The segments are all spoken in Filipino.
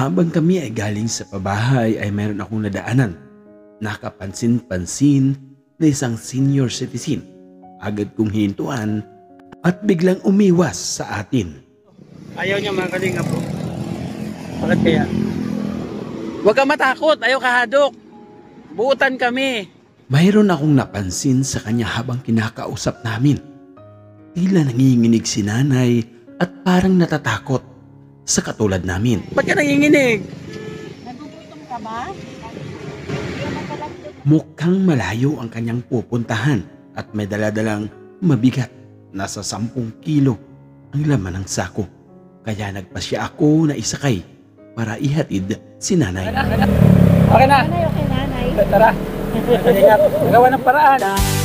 Habang kami ay galing sa pabahay ay mayroon akong nadaanan. Nakapansin-pansin na isang senior citizen. Agad kong hintuan at biglang umiwas sa atin. Ayaw niya mga kalinga po. Bakit kaya? Huwag kang matakot, ayaw kahadok. Buutan kami. Mayroon akong napansin sa kanya habang kinakausap namin. Tila nanginginig si nanay at parang natatakot sa katulad namin. Ba't ka nanginginig? Nagugutom ka ba? Mukhang malayo ang kanyang pupuntahan at may daladalang mabigat. Nasa 10 kilo ang laman ng sako. Kaya nagpasya ako na isakay para ihatid si nanay. Okay na. Okay, nanay. Tara. Ingat. Magawa ng paraan.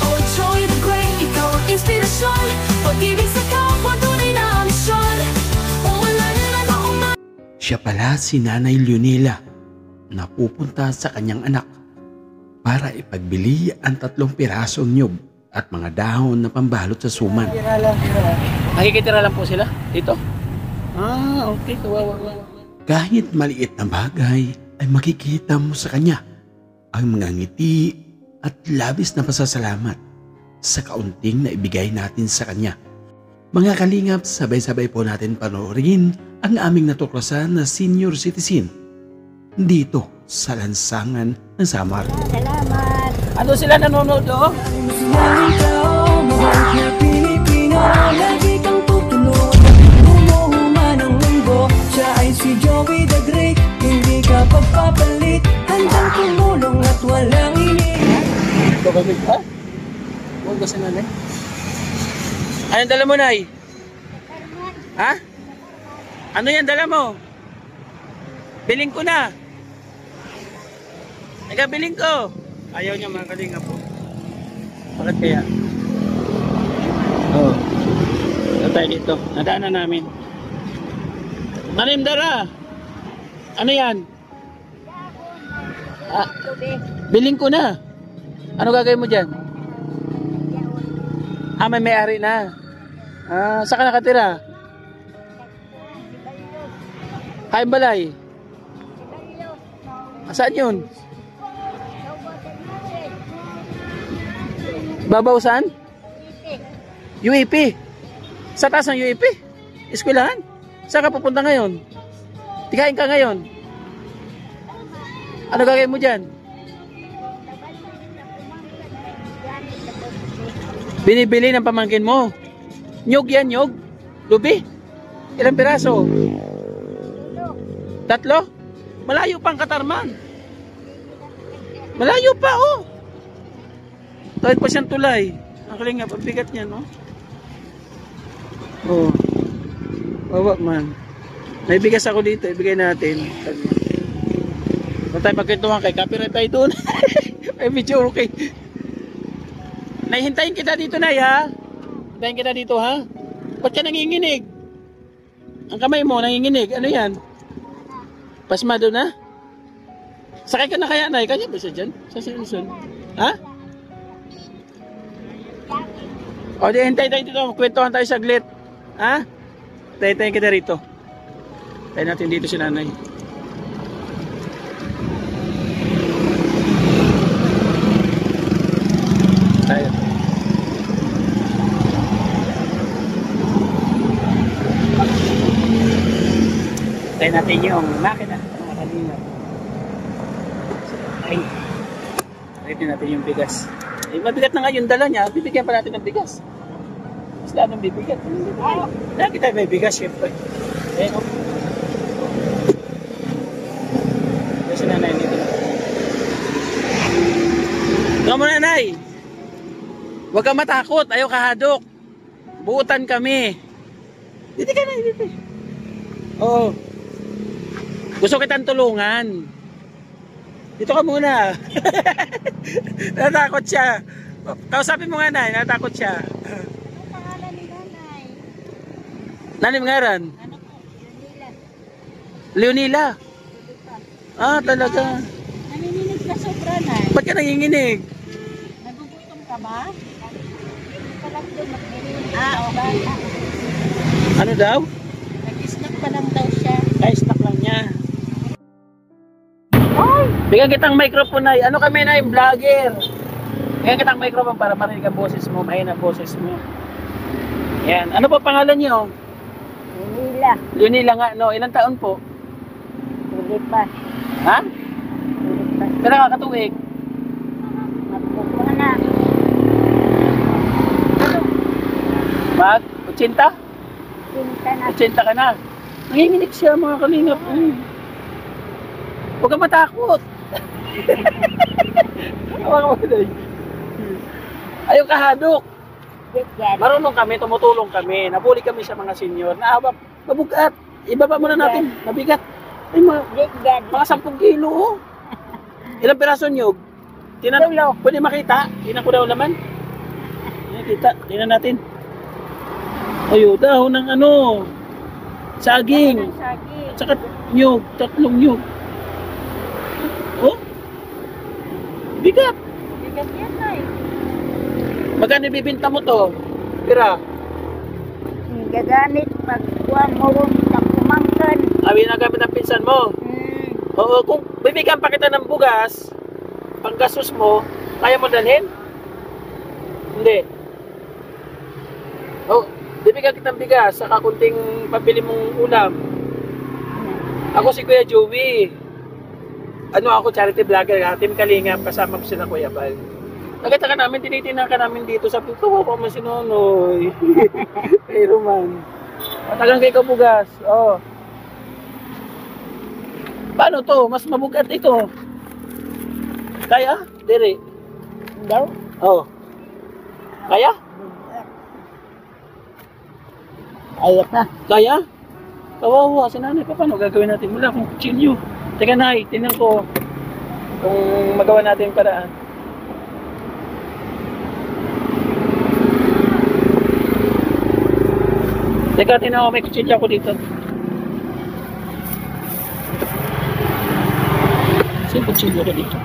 Oh, Joey the Great, ikaw ang inspirasyon. Pag-ibig sa kapwa, tunay na misyon. Oh, wala na lang akong Siya pala si Nanay Leonela na pupunta sa kanyang anak para ipagbili ang 3 pirasong nyug at mga dahon na pambalot sa suman. Nakikitira lang po sila dito? Ah, okay. Kawawa. Kahit maliit na bagay ay makikita mo sa kanya ang mga ngiti at labis na pasasalamat sa kaunting na ibigay natin sa kanya. Mga kalingap, sabay-sabay po natin panoorin ang aming natuklasan na senior citizen dito sa lansangan ng Samar. Salamat. Ano sila nanonood do? lagi kang tutulog. Umuhuman ang mundo, siya ay si Joey the Great. Hindi ka pagpapalit, handang tumulong at walang iniyak. Ito kami ha? Huwag ba si nanay? Anong dala mo, Nay? Ha? Ano yan dala mo? Biling ko na. Biling ko. Ayaw niya mga kalinga po. Bakit kaya? Oo. Ito tayo dito. Nadaan na namin. Nanim dara. Ano yan? Ah, biling ko na. Ano gagawin mo dyan? Ah, may ari na. Ah, saan ka nakatira? Kain balay. Saan yun? Babaw saan? UAP. Sa taas ng UAP? Eskwelahan? Saan ka pupunta ngayon? Tikain ka ngayon? Ano gagawin mo dyan? Binibili ng pamangkin mo. Nyog yan, nyog? Lubi? Ilang piraso? 3? Malayo pang Katarman. Malayo pa, oh. Kahit pa siyang tulay. Ang kalingap, ang bigat niya, no? Oh. Bawa man. May bigas ako dito, ibigay natin. Huwag tayo magkwentuhan kay copyright tayo doon. May video okay. Hintayin kita dito, Nay, ha? Hintayin kita dito, ha? Ba't ka nanginginig? Ang kamay mo, nanginginig. Ano yan? Pasmado na? Sakay ka na kaya, Nay? Kanya ba siya dyan? Sa Simpson? Ha? O, di, hintay tayo dito. Kwentuhan tayo saglit. Ha? Hintayin kita rito. Hintayin natin dito si nanay. Tayo. Hintayin natin yung makina. Mga kanina. Ay. Hintayin natin yung bigas. Eh, mabigat na nga yung dala niya, bibigyan pa natin ng bigas. Mas lalong bibigat. Lagi tayo may bigas, syempre. Ayan, o. Kasi nanay dito na. Ikaw mo, nanay. Huwag kang matakot, ayaw kahadok. Buutan kami. Dito ka na, dito. Oo. Gusto kitang tulungan. Dito ka muna. Natakot siya. Kausapin mo nga, Nay. Natakot siya. Ano pangalan ni nanay? Nanim ngaran? Leonila. Ah, talaga. Nanininig ka sobra, Nay. Ba't ka nanginginig? Nagugutom ka ba? Ka lang doon magbili. Okay. Ano daw? Nag-snack pa lang daw siya. Ay, snack lang niya. Bigyan kitang microphone, Nay. Ano kami, Nay? Vlogger. Bigyan kitang microphone para marinig ang boses mo. Mahina ang boses mo. Yan. Ano po pangalan niyo? Nila. Lunila nga, no? Ilang taon po? Tulipas. Ha? Tulipas. Kailan kakatuwig? Magpupunta na. Mag? 80? Pinta na. 80 ka na. Nanginginig siya, mga kalingap. Huwag ka matakot. Ayaw kahadok. Yan. Marunong kami, tumutulong kami. Nabuli kami sa mga senior. Naabap, mabugat. Ibaba muna natin. Mabigat. Ay, Yan. mga 10 kilo. Oh. Ilang piraso nyog? Tulo. Pwede makita? Tingnan ko daw laman. Kita. Tingnan natin. Ayo, dahon ng ano. Saging. Saging. At saka nyog. 3 nyog. Oh? Bigat. Bigat yan, Nay. Magkano ibibinta mo to? Pira. Gagamit pag kuha mo rin sa kumangkan. Abi na gamit ang pinsan mo. Oo, kung bibigyan pa kita ng bugas, panggastos mo, kaya mo dalhin? Hindi. Oh, bibigyan kita ng bigas, saka kunting pabili mong ulam. Ako si Kuya Joey. Ano ako, charity vlogger, Team Kalingap, kasama ko sila Kuya Bal. Nakita ka namin, tinitingnan ka namin dito, sabi ko, kawawa mo si Nonoy. Kay Roman. Matagang kay kabugas. Oh. Paano to? Mas mabugat ito. Kaya? Diri. Daw. Oh. Kaya? Ayat na. Kaya? Kawawa si nanay. Paano gagawin natin? Wala akong kutsilyo. Teka, Nay, tingnan ko kung magawa natin yung paraan. Teka, tingnan ko, may kutsilyo ako dito. Saan kutsilyo ko dito?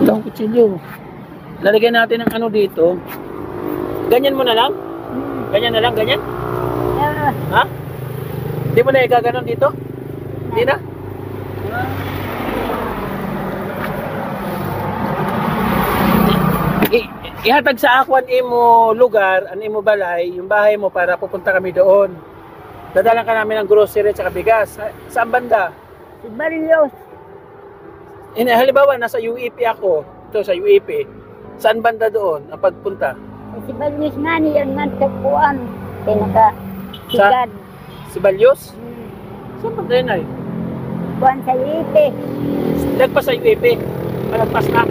Wala akong kutsilyo. Lalagyan natin ng ano dito. Ganyan mo na lang? Ganyan na lang, ganyan? Ha? Hindi mo na igaganon dito? Hindi na? Ihatag sa akwan imo lugar, an imo balay, yung bahay mo para pupunta kami doon. Dadalan ka namin ng grocery at saka bigas. Saan banda? Si Barrios. Halimbawa, nasa UEP ako. Ito sa UEP. Saan banda doon ang pagpunta? Si Barrios nga niyan man sa kuwan. Pinaka sigad. Si Balyos? Saan banda yun ay? Kuwan sa Ipe. Nagpas sa UEP. Malagpas na.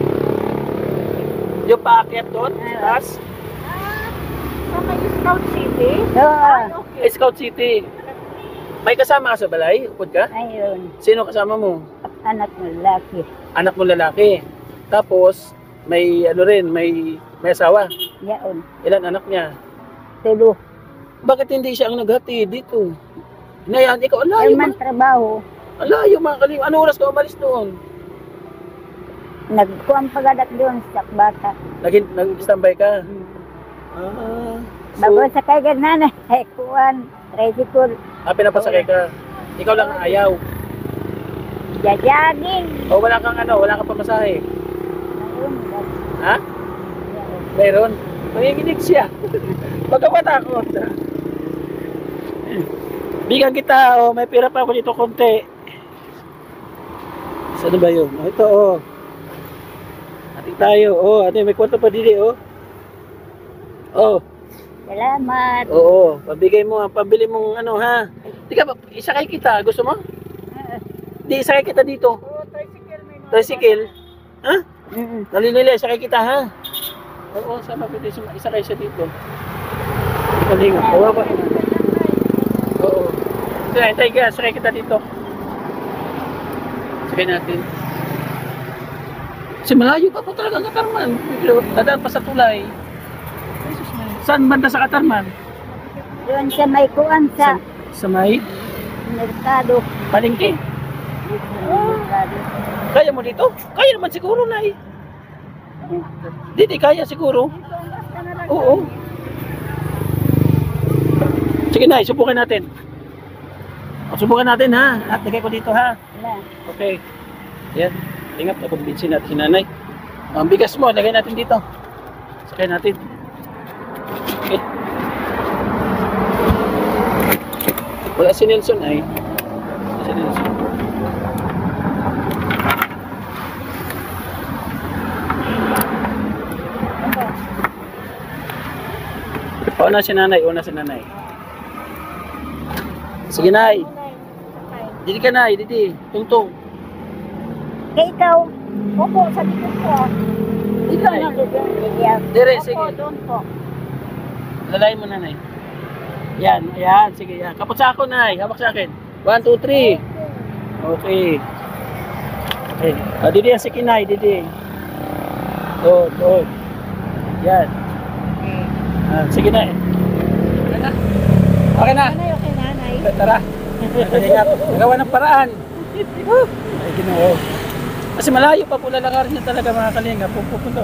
Yung paakyat doon, taas. Sa may Scout City? Oo. Scout City. May kasama ka sa balay? Upod ka? Ayun. Sino kasama mo? Anak mo laki. Anak mo lalaki. Tapos, may ano rin, may asawa. Yaon. Ilan anak niya? Tulo. Bakit hindi siya ang naghati dito? Inayan, ikaw, Ay alayo man trabaho. Alayo mga kalim. Ano oras ka umalis doon? Nagkuhan pagadat doon sa bata. Nag-standby ka? Ah. Bago sa kay ganana, ay kuhan, tricycle, Pinapasakay ka. Ikaw lang ang ayaw. jajaging. O wala kang ano, wala kang pamasahe. Ayun, Ha? Meron. Manginginig siya. Huwag ka matakot. Bigyan kita, oh. May pira pa ako dito konti. Saan ba yun? Oh, ito, oh. Ating tayo. Oh, ate, may kwarto pa dili, oh. Oh, Salamat. oo. Pabigay mo, pabili mong ano, ha. Di ka, isakay kita. Gusto mo? Di, isakay kita dito. Tricycle. Ha? Nalinili, isakay kita, ha. Oo, sama pwede isakay siya dito. Kalinga. Kawawa. Oo. Sige, hintay ka. Sakay kita dito. Sakay natin. Kasi malayo pa po talaga ang Katarman. Dadaan pa sa tulay. Saan banda sa Katarman? Doon sa may kuhan sa Sa may merkado. palengke. Merkado. Kaya mo dito? Kaya naman siguro, Nay. Di kaya siguro. ka na lang. Oo. Sige na, subukan natin. Subukan natin ha. At lagay ko dito ha. Wala. Okay. Yan. Tingap, nakumbinsin natin si nanay. Ang bigas mo, lagay natin dito. Sakay natin. Okay. Wala si Nelson ay. Wala si Nelson. Una si nanay, una si nanay. Sige nay. Didi ka nay, didi. Tungtong. Kaya ikaw, opo, sa likod ko. Ikaw na bigyan. Dire, Opo, sige. doon po. Lalayin mo nanay. Yan, ayan, sige yan. Kapot sa ako nay, hawak sa akin. 1, 2, 3. Okay. Okay. Didi yan si Kinay, didi. Doon. Yan. Sige na eh. Okay na. Nanay, okay nanay. Tara. Ingat. Gawa ng paraan. Ay, Ginoo. Kasi malayo pa po lalakarin niya talaga mga kalinga.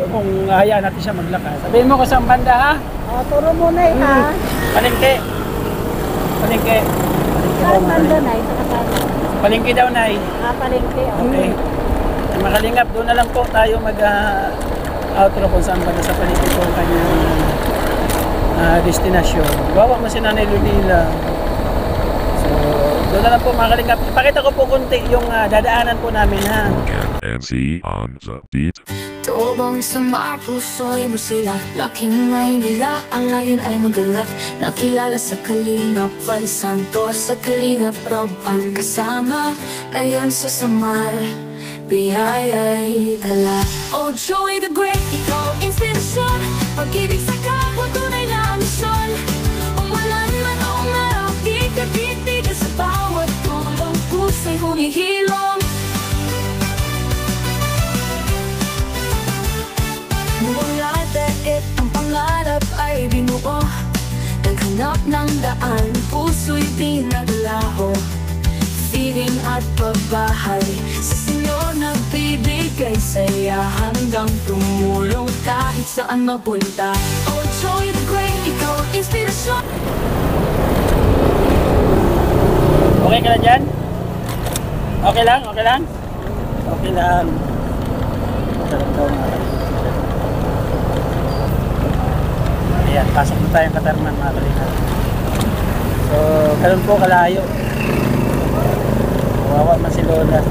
Kung hayaan natin siya maglakad. Sabihin mo kung saan banda ha? O, turo mo na ha. Palengke. Palengke. Saan banda na sa kasama? Palengke daw na eh. Palengke. Okay. Mga kalingap, doon na lang po tayo mag-outro kung saan banda sa palengke po ang kanyang destinasyon. Gawa mo si Nanay Lulila. So, doon na lang po mga kalingap. Ipakita ko po konti yung dadaanan po namin ha. MC on the beat. Tuubong sa mga puso'y masila. Laking ngay nila, ang ngayon ay magalat. Nakilala sa Kalingap Val Santos, sa Kalingap Rob ang kasama. Ngayon sa Samar, biyaya'y dala. Oh Joey the Great, ikaw ang inspirasyon. Pag-ibig sa kapwa, tunay na misyon. Umulan man o umaraw, di ka titigil sa bawat tulong. Puso'y humihilom. Mula daig ang pangarap ay binuo. Naghanap ng daan, puso'y pinaglaho. Feeling at pagbahay, sa Senyor nagbibigay saya. Hanggang tumulong kahit saan mapunta. Oh Joey the Great, ikaw ang inspirasyon. Okay ka na dyan? Okay lang? Okay lang? Okay lang. Sarap daw mga kalingap. Ayan, pasok na tayong Katarman mga kalingap. So, ganun po kalayo. Kawawa man si Lola.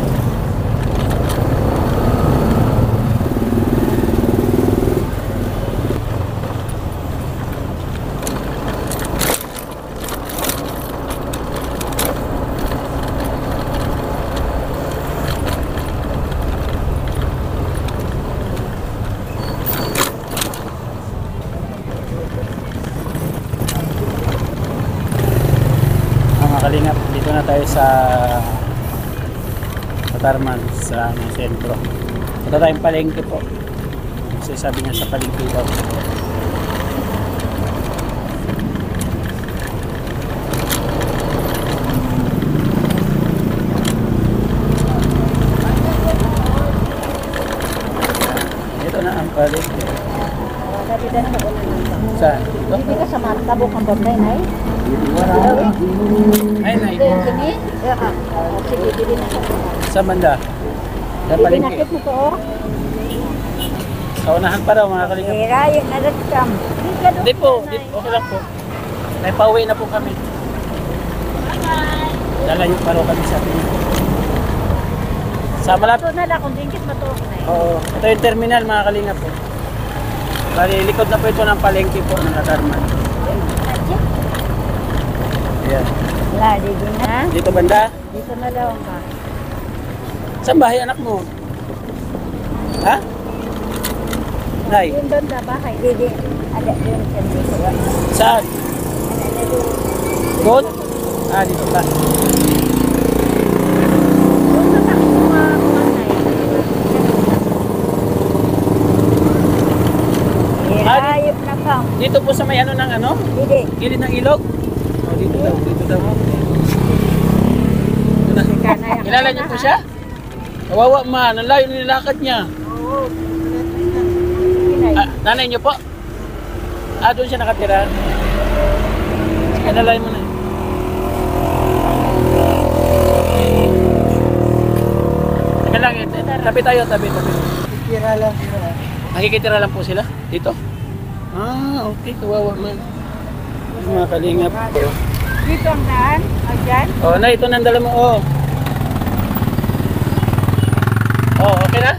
Kalingap, dito na tayo sa Katarman, sa sentro. Ito tayong palengke po. Kasi sabi niya sa palengke daw. Ito na ang palengke. Saan? Ito? Hindi ka sa matabok ang banday na eh. Ay, nay. Sini? Sige, dili na ka. Sa banda? Sa Dili palengke. nakit mo to oh. Sa unahan pa raw mga kalingap. Hirayin na nagkam. Hindi po, okay lang po. May pauwi na po kami. Lalayo pa raw kami sa atin. Sa malapit. Ito na lang kung dingkit mo to. Oo, ito yung terminal mga kalingap po. Bali, likod na po ito ng palengke po ng Katarman. Ayan. Wala, dito na. Dito banda. Dito na daw ka. Saan bahay anak mo? Ha? Nay, Yun doon sa bahay. Didi. Ada doon sa dito. saan? Ada doon. Doon? Ah, dito ba? Doon sa takot mga kumanay. Hirayip na ka. Dito po sa may ano ng ano? Didi. Gilid ng ilog? Oh, dito daw, dito daw. Dito na. Kilala niyo po siya? Kawawa man, ang layo nilakad niya. Oo. Ah, nanay niyo po? Doon siya nakatira. Kanalay mo na. Teka lang, tabi tayo, tabi. Tira lang. Nakikitira lang po sila dito? Okay, kawawa man. Yung mga kalingap. Dito ang daan. Dyan. Na, ito nang dala mo. Okay na?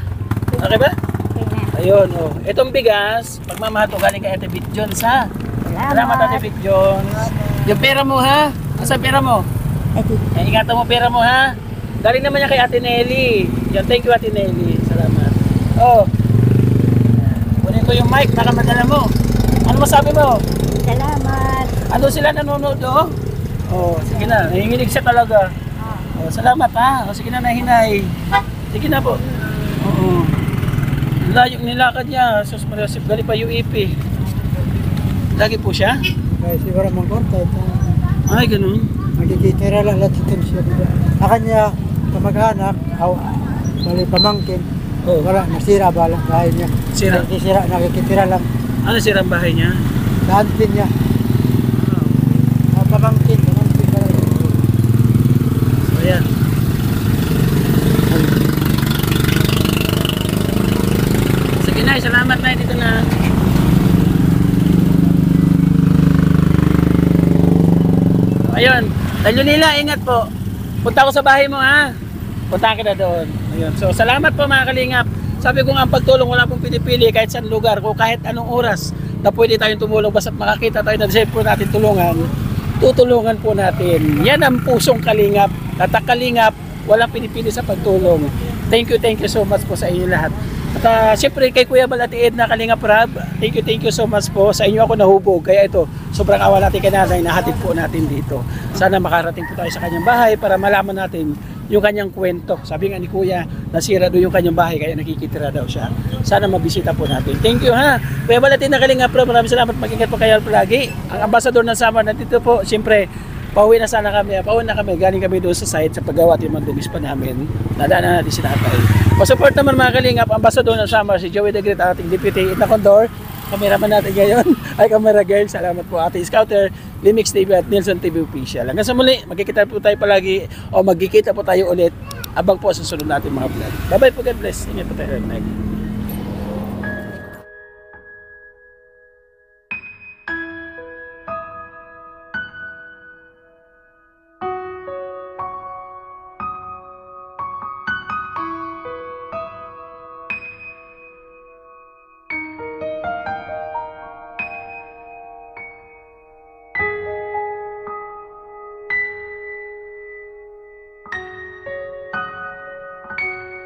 Okay ba? Okay na. Ayun, Itong bigas, pagmamahato galing kay Ate Bit Jones, ha? Salamat, Ate Bit Jones. Yung pera mo, ha? Nasaan pera mo? Ingatan mo pera mo, ha? Galing naman niya kay Ate Nelly. Yan, thank you, Ate Nelly. Salamat. Kunin ko yung mic, baka madala mo. Ano masabi mo? Salamat. Ano sila nanonood, sige na, nanginginig siya talaga. Salamat, ha? Sige na, nahinay. Sige na po. Layo nilakad niya. Sus Maria, gali pa UEP. Lagi po siya? Kaya siguro mangkorta ito. Ay, ganun. Magkikitira lang lahat ito siya. Kanya, kamag-anak, bali pamangkin. Wala, nasira ba lang bahay niya. Sira? Nasira, nakikitira lang. Ano sira ang bahay niya? Daantin niya. Pamangkin ba lang. So, ayan. Sige na, salamat na. Dito na. Ayun. Nila, ingat po. Punta ko sa bahay mo, ha? Punta kita doon. Ayun. So, salamat po mga kalingap. Sabi ko nga ang pagtulong, wala pong pinipili kahit saan lugar, kung kahit anong oras na pwede tayong tumulong, basta makakita tayo na deserve po natin tulungan, tutulungan po natin. Yan ang pusong kalingap. Tatak kalingap, walang pinipili sa pagtulong. Thank you so much po sa inyo lahat. At siyempre kay Kuya Bal at Ed na Kalingap Rab, thank you so much po. Sa inyo ako nahubog, kaya ito, sobrang awa natin kay nanay, nahatid po natin dito. Sana makarating po tayo sa kanyang bahay para malaman natin yung kanyang kwento. Sabi nga ni Kuya, nasira doon yung kanyang bahay, kaya nakikitira daw siya. Sana mabisita po natin. Thank you, ha. Kuya Bal at Ed na Kalingap Rab, maraming salamat, mag-ingat po kayo palagi. Ang ambasador ng Samar nandito po, siyempre, pauwi na kami, galing kami doon sa site sa paggawa at yung magdumis pa namin. Nadaanan natin si tatay. Pasupport naman mga kalingap, ambasador ng Samar, si Joey the Great, ating deputy na Condor. Kameraman natin ngayon, ay camera girl. Salamat po ating scouter, Limix TV at Nelson TV Official. Hanggang sa muli, magkikita po tayo palagi o magkikita po tayo ulit abang po sa sunod natin mga vlog. Bye bye po, God bless. Ingat po tayo.